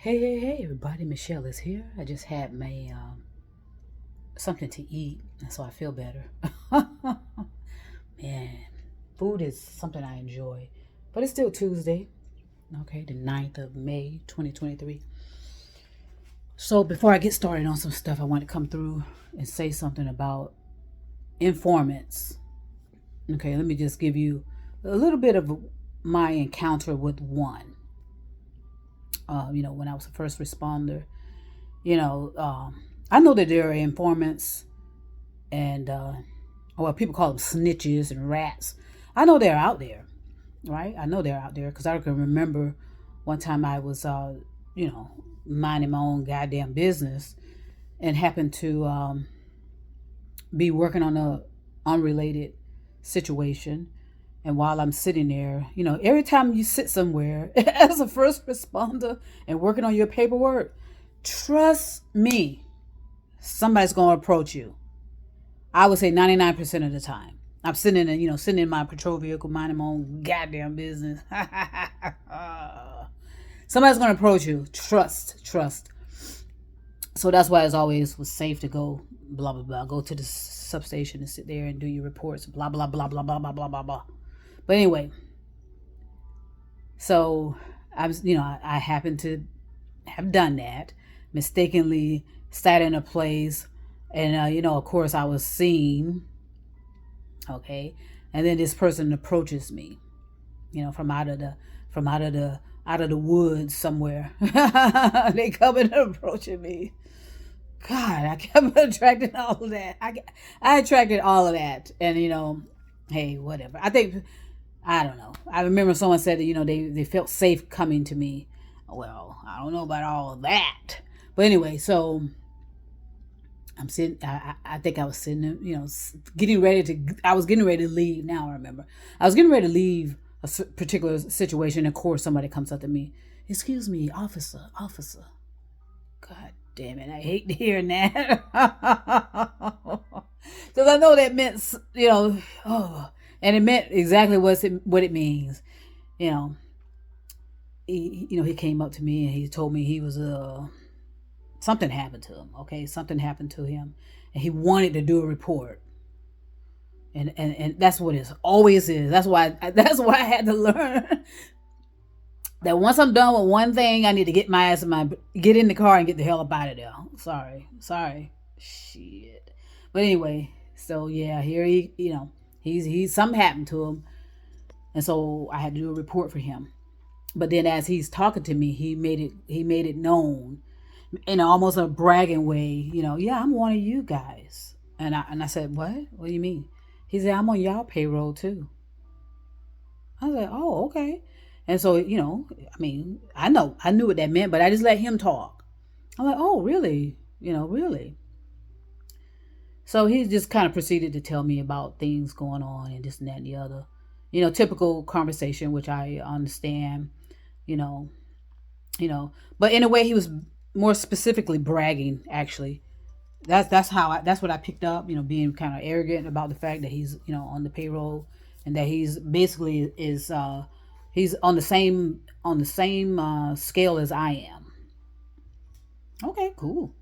Hey, everybody. Michelle is here. I just had my something to eat, so I feel better. Man, food is something I enjoy, but it's still Tuesday, okay, the 9th of May, 2023. So before I get started on some stuff, I want to come through and say something about informants. Okay, let me just give you a little bit of my encounter with one. When I was a first responder, you know, I know that there are informants and, well, people call them snitches and rats. I know they're out there, right? I know they're out there because I can remember one time I was, minding my own goddamn business and happened to be working on a unrelated situation. And while I'm sitting there, every time you sit somewhere as a first responder and working on your paperwork, trust me, somebody's going to approach you. I would say 99% of the time. I'm sitting in my patrol vehicle, minding my own goddamn business. Somebody's going to approach you. Trust. So that's why it's always was safe to go, blah, blah, blah. Go to the substation and sit there and do your reports, blah, blah, blah, blah, blah, blah, blah, blah, blah. But anyway, so I happen to have done that, mistakenly sat in a place, and of course I was seen. Okay, and then this person approaches me, from out of the woods somewhere. They coming and approaching me. God, I kept attracting all of that. I attracted all of that, and hey, whatever. I don't know. I remember someone said that they felt safe coming to me. Well, I don't know about all of that, but anyway, so I'm sitting. I think I was sitting, getting ready to. I was getting ready to leave. Now I remember. I was getting ready to leave a particular situation. And of course, somebody comes up to me. Excuse me, officer. God damn it! I hate hearing that. Because I know that meant, and it meant exactly what it means. You know, he came up to me and he told me he was something happened to him. Okay, something happened to him, and he wanted to do a report. And that's what it always is. That's why I had to learn that once I'm done with one thing, I need to get in the car and get the hell up out of there. Sorry, shit. But anyway, so yeah, here he's something happened to him, and so I had to do a report for him. But then as he's talking to me, he made it known in almost a bragging way, yeah, I'm one of you guys. And I said, what do you mean? He said, I'm on y'all payroll too. I was like, oh, okay. And so, I knew what that meant, but I just let him talk. I'm like, oh, really? Really? So he just kind of proceeded to tell me about things going on and this and that and the other. Typical conversation, which I understand, you know, but in a way he was more specifically bragging, actually. That's what I picked up, being kind of arrogant about the fact that he's, on the payroll, and that he's basically is he's on the same scale as I am. Okay, cool.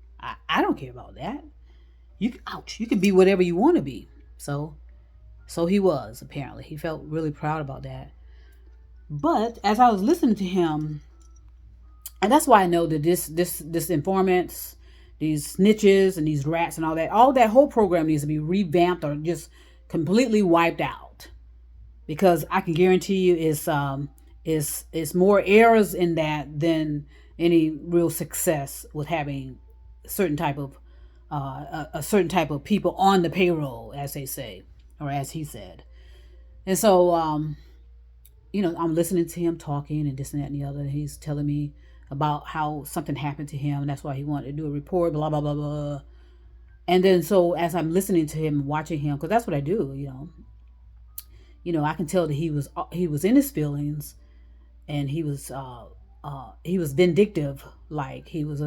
I don't care about that. You can be whatever you want to be. So he was, apparently. He felt really proud about that. But as I was listening to him, and that's why I know that this informants, these snitches and these rats and all that whole program needs to be revamped or just completely wiped out. Because I can guarantee you is more errors in that than any real success with having certain type of a certain type of people on the payroll, as they say, or as he said. And so, I'm listening to him talking and this and that and the other. And he's telling me about how something happened to him. And that's why he wanted to do a report, blah, blah, blah, blah. And then so as I'm listening to him, watching him, because that's what I do, I can tell that he was in his feelings, and he was vindictive, like he was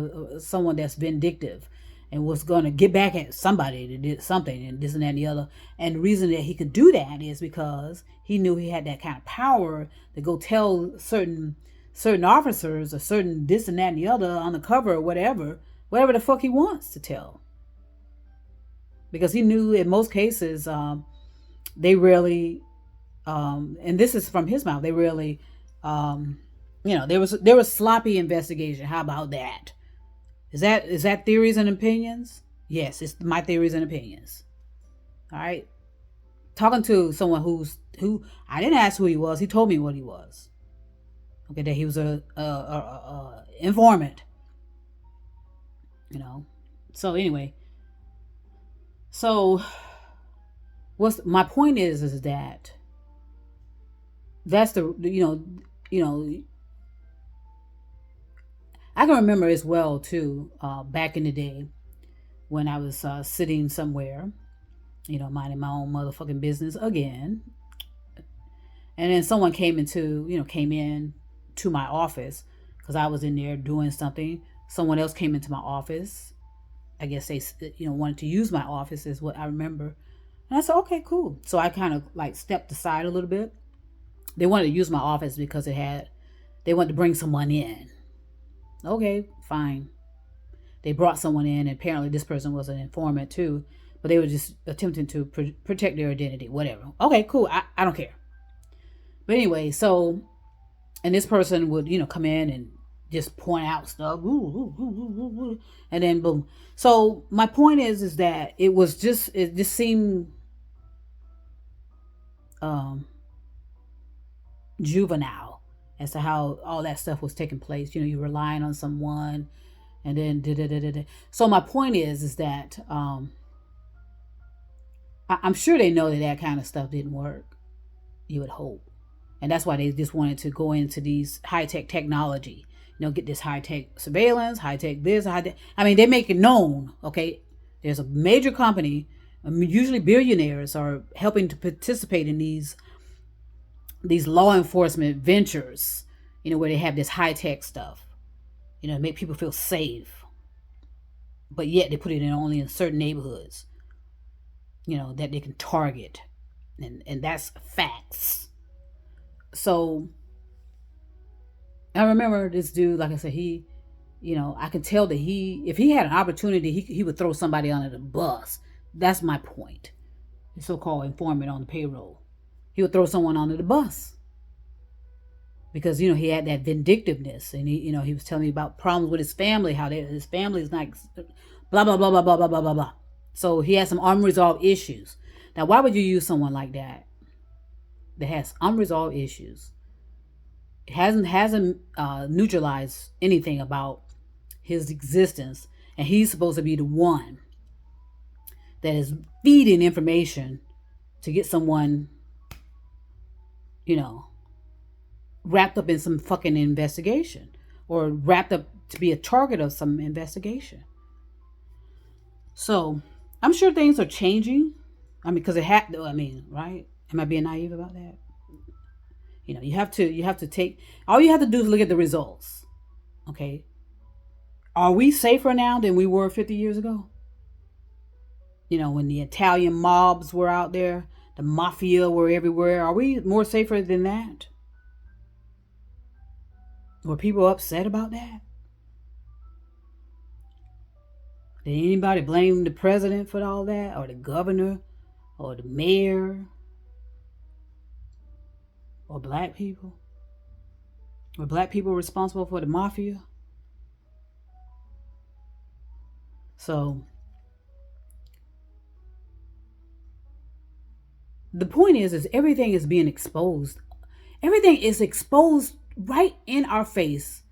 someone that's vindictive and was going to get back at somebody that did something and this and that and the other. And the reason that he could do that is because he knew he had that kind of power to go tell certain certain officers or certain this and that and the other on the cover or whatever the fuck he wants to tell. Because he knew in most cases, they really, and this is from his mouth, they really, there was sloppy investigation. How about that? Is that theories and opinions? Yes, it's my theories and opinions. All right. Talking to someone who I didn't ask who he was. He told me what he was. Okay, that he was a informant. So anyway, what's my point is that that's the I can remember as well too, back in the day when I was sitting somewhere, minding my own motherfucking business again, and then someone came in to my office because I was in there doing something. Someone else came into my office. I guess they wanted to use my office is what I remember. And I said, okay, cool. So I kind of like stepped aside a little bit. They wanted to use my office because they wanted to bring someone in. Okay, fine. They brought someone in, and apparently this person was an informant too, but they were just attempting to protect their identity, whatever. Okay, cool. I don't care. But anyway, and this person would, come in and just point out stuff, and then boom. So my point is that it just seemed juvenile as to how all that stuff was taking place. You're relying on someone, and then So my point is that I'm sure they know that kind of stuff didn't work. You would hope. And that's why they just wanted to go into these high-tech technology, get this high-tech surveillance, high-tech this, high-tech. I mean, they make it known, okay? There's a major company, usually billionaires, are helping to participate in these law enforcement ventures, where they have this high-tech stuff, make people feel safe. But yet they put it only in certain neighborhoods, that they can target. And that's facts. So I remember this dude, like I said, he, I can tell that if he had an opportunity, he would throw somebody under the bus. That's my point. The so-called informant on the payroll. He would throw someone under the bus. Because, he had that vindictiveness. And he was telling me about problems with his family, how his family is not blah, blah, blah, blah, blah, blah, blah, blah, blah. So he has some unresolved issues. Now, why would you use someone like that has unresolved issues? It hasn't neutralized anything about his existence, and he's supposed to be the one that is feeding information to get someone, wrapped up in some fucking investigation, or wrapped up to be a target of some investigation. So I'm sure things are changing. I mean, because right? Am I being naive about that? You have to take, all you have to do is look at the results. Okay. Are we safer now than we were 50 years ago? When the Italian mobs were out there, the mafia were everywhere. Are we more safer than that? Were people upset about that? Did anybody blame the president for all that? Or the governor? Or the mayor? Or black people? Were black people responsible for the mafia? So the point is everything is being exposed. Everything is exposed right in our face,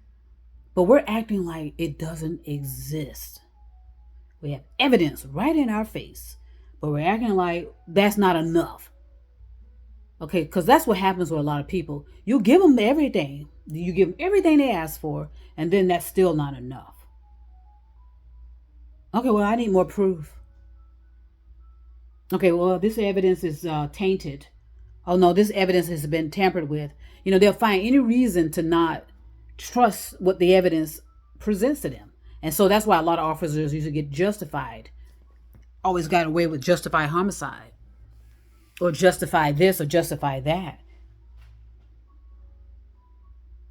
but we're acting like it doesn't exist. We have evidence right in our face, but we're acting like that's not enough. Okay, because that's what happens with a lot of people. You give them everything. You give them everything they ask for, and then that's still not enough. Okay, well, I need more proof. Okay, well, this evidence is tainted. Oh, no, this evidence has been tampered with. They'll find any reason to not trust what the evidence presents to them. And so that's why a lot of officers usually get justified. Always got away with justified homicide. Or justify this or justify that.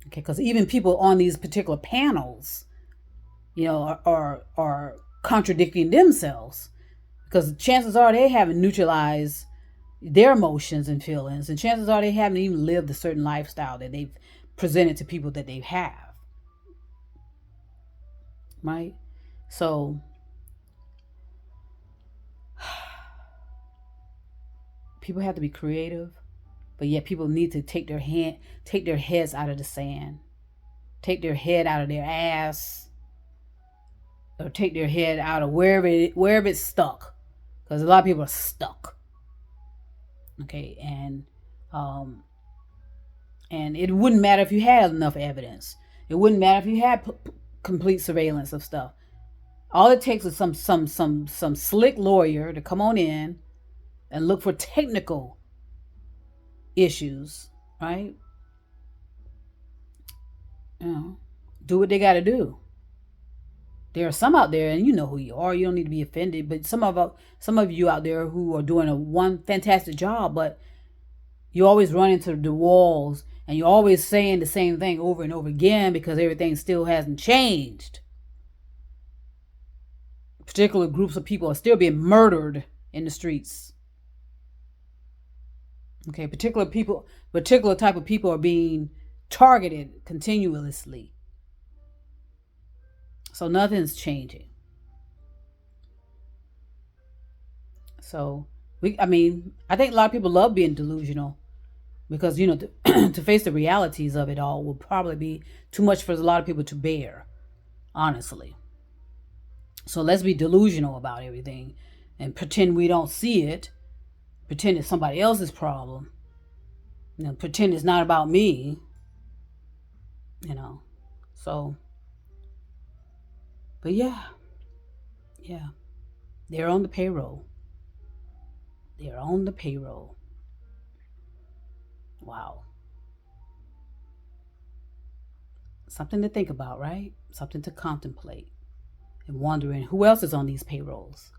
Okay, because even people on these particular panels, are contradicting themselves, because chances are they haven't neutralized their emotions and feelings, and chances are they haven't even lived a certain lifestyle that they've presented to people that they have. Right? So people have to be creative, but yet people need to take their heads out of the sand, take their head out of their ass, or take their head out of wherever it's stuck, because a lot of people are stuck. Okay, and it wouldn't matter if you had enough evidence. It wouldn't matter if you had complete surveillance of stuff. All it takes is some slick lawyer to come on in and look for technical issues, right? Do what they got to do. There are some out there, and you know who you are. You don't need to be offended, but some of you out there who are doing one fantastic job, but you always run into the walls, and you're always saying the same thing over and over again because everything still hasn't changed. Particular groups of people are still being murdered in the streets. Okay, particular type of people are being targeted continuously. So nothing's changing. So I think a lot of people love being delusional, because to face the realities of it all will probably be too much for a lot of people to bear, honestly. So let's be delusional about everything and pretend we don't see it. Pretend it's somebody else's problem. Pretend it's not about me. So, but yeah, they're on the payroll. They're on the payroll. Wow. Something to think about, right? Something to contemplate. And wondering who else is on these payrolls.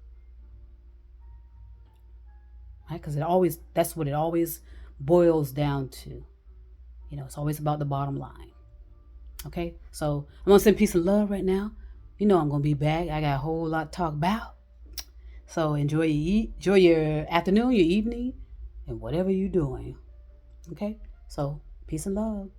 Right? Because that's what it always boils down to. It's always about the bottom line. Okay? So I'm going to send peace and love right now. I'm going to be back. I got a whole lot to talk about. So enjoy your afternoon, your evening, and whatever you're doing. Okay? So peace and love.